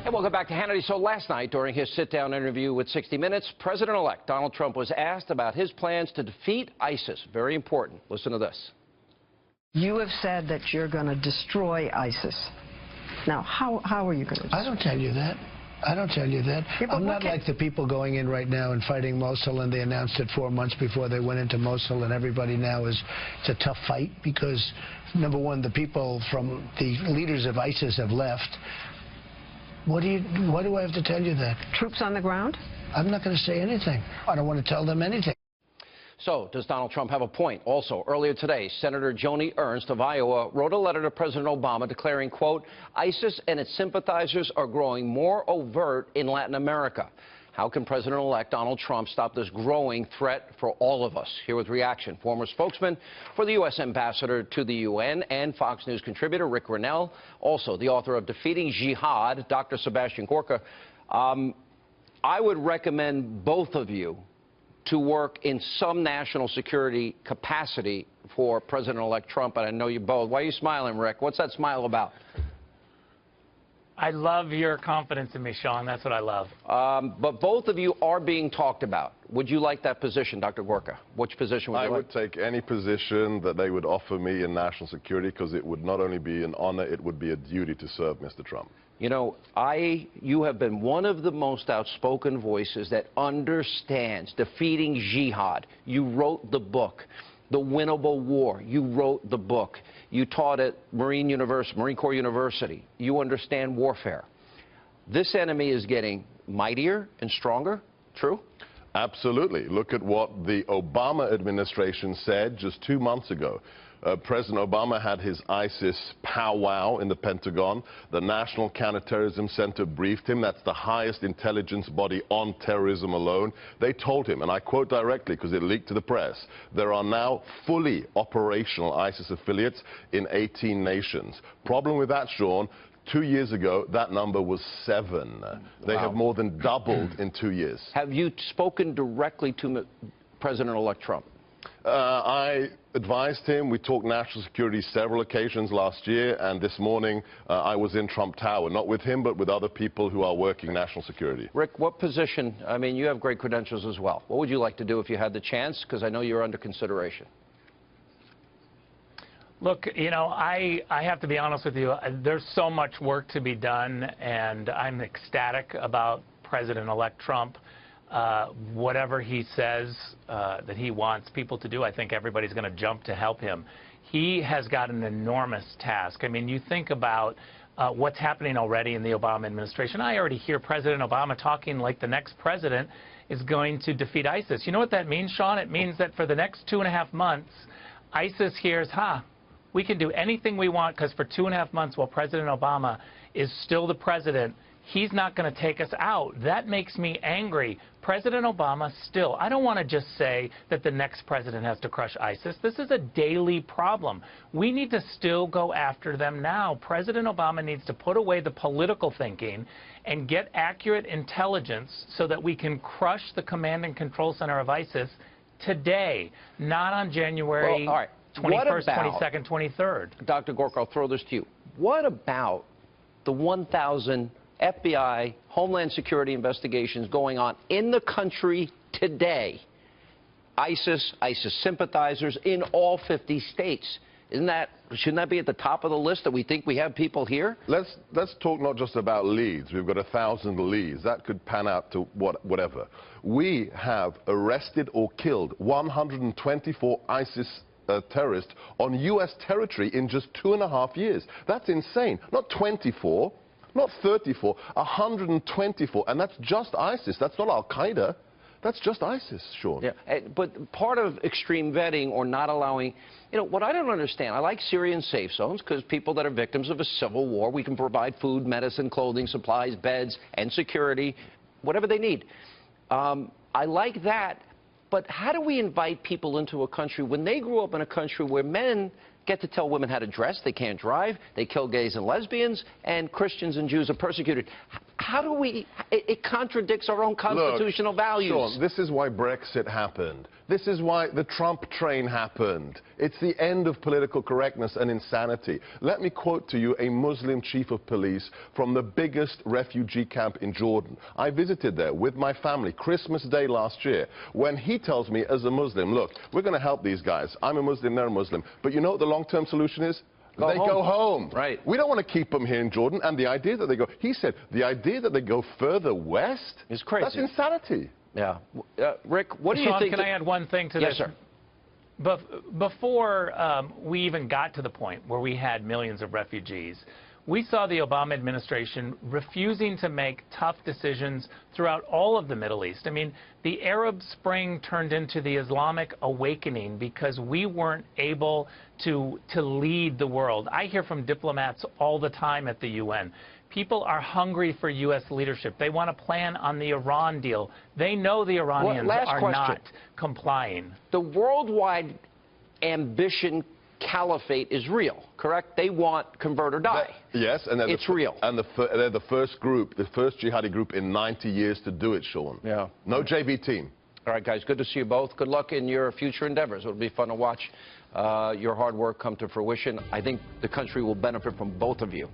And welcome back to Hannity. So last night, during his sit-down interview with 60 Minutes, President-elect Donald Trump was asked about his plans to defeat ISIS. Very important. Listen to this. You have said that you're going to destroy ISIS. Now, how are you going to destroy? I don't tell you that. I don't tell you that. Yeah, I'm not like the people going in right now and fighting Mosul, and they announced it 4 months before they went into Mosul, and everybody now it's a tough fight because, number one, the people from the leaders of ISIS have left. Why do I have to tell you that? Troops on the ground? I'm not going to say anything. I don't want to tell them anything. So, does Donald Trump have a point? Also, earlier today, Senator Joni Ernst of Iowa wrote a letter to President Obama declaring, quote, ISIS and its sympathizers are growing more overt in Latin America. How can President-elect Donald Trump stop this growing threat for all of us? Here with reaction, former spokesman for the U.S. ambassador to the UN and Fox News contributor Rick Grenell, also the author of Defeating Jihad, Dr. Sebastian Gorka. I would recommend both of you to work in some national security capacity for President-elect Trump, and I know you both. Why are you smiling, Rick? What's that smile about? I love your confidence in me, Sean. That's what I love. But both of you are being talked about. Would you like that position, Dr. Gorka? Which position would you like? I would take any position that they would offer me in national security because it would not only be an honor, it would be a duty to serve Mr. Trump. You know, you have been one of the most outspoken voices that understands defeating jihad. You wrote the book, The Winnable War. You wrote the book. You taught at Marine Corps University. You understand warfare. This enemy is getting mightier and stronger. True? Absolutely. Look at what the Obama administration said just 2 months ago. President Obama had his ISIS powwow in the Pentagon. The National Counterterrorism Center briefed him. That's the highest intelligence body on terrorism alone. They told him, and I quote directly because it leaked to the press, there are now fully operational ISIS affiliates in 18 nations. Problem with that, Sean, 2 years ago, that number was 7. They have more than doubled in 2 years. Have you spoken directly to President-elect Trump? I advised him. We talked national security several occasions last year, and this morning I was in Trump Tower, not with him, but with other people who are working national security. Rick, what position, I mean, you have great credentials as well. What would you like to do if you had the chance? Because I know you're under consideration. Look, you know, I have to be honest with you. There's so much work to be done, and I'm ecstatic about President-elect Trump. Whatever he says that he wants people to do, I think everybody's going to jump to help him. He has got an enormous task. I mean, you think about what's happening already in the Obama administration. I already hear President Obama talking like the next president is going to defeat ISIS. You know what that means, Sean? It means that for the next 2.5 months, ISIS hears, we can do anything we want because for 2.5 months while President Obama is still the president, he's not going to take us out. That makes me angry. President Obama still, I don't want to just say that the next president has to crush ISIS. This is a daily problem. We need to still go after them now. President Obama needs to put away the political thinking and get accurate intelligence so that we can crush the command and control center of ISIS today, not on January 21st, 22nd, 23rd. Dr. Gorka, I'll throw this to you. What about the 1,000 FBI, Homeland Security investigations going on in the country today? ISIS sympathizers in all 50 states. Shouldn't that be at the top of the list that we think we have people here? Let's talk not just about leads. We've got 1,000 leads. That could pan out to whatever. We have arrested or killed 124 ISIS terrorists on U.S. territory in just 2.5 years. That's insane. Not 24. Not 34, 124, and that's just ISIS. That's not Al-Qaeda. That's just ISIS, Sean. Yeah, but part of extreme vetting or not allowing, you know, what I don't understand, I like Syrian safe zones because people that are victims of a civil war, we can provide food, medicine, clothing, supplies, beds, and security, whatever they need. I like that, but how do we invite people into a country when they grew up in a country where men get to tell women how to dress, they can't drive, they kill gays and lesbians, and Christians and Jews are persecuted? How do we, it contradicts our own constitutional values. Sean, this is why Brexit happened. This is why the Trump train happened. It's the end of political correctness and insanity. Let me quote to you a Muslim chief of police from the biggest refugee camp in Jordan. I visited there with my family Christmas Day last year, when he tells me as a Muslim, look, we're going to help these guys. I'm a Muslim, they're a Muslim. But you know what the long-term solution is? They go home. Right. We don't want to keep them here in Jordan. And the idea that they go, he said, the idea that they go further west is crazy. That's insanity. Yeah. Rick, what do you Sean, think? Can I add one thing to yes, this? Yes, sir. Before we even got to the point where we had millions of refugees, we saw the Obama administration refusing to make tough decisions throughout all of the Middle East. I mean, the Arab Spring turned into the Islamic awakening because we weren't able to lead the world. I hear from diplomats all the time at the UN. People are hungry for U.S. leadership. They want to plan on the Iran deal. They know the Iranians are not complying. The worldwide ambition caliphate is real, correct? They want convert or die. Yes, and it's real. And they're the first group, the first jihadi group in 90 years to do it, Sean. Yeah. No JV team. All right, guys, good to see you both. Good luck in your future endeavors. It'll be fun to watch your hard work come to fruition. I think the country will benefit from both of you.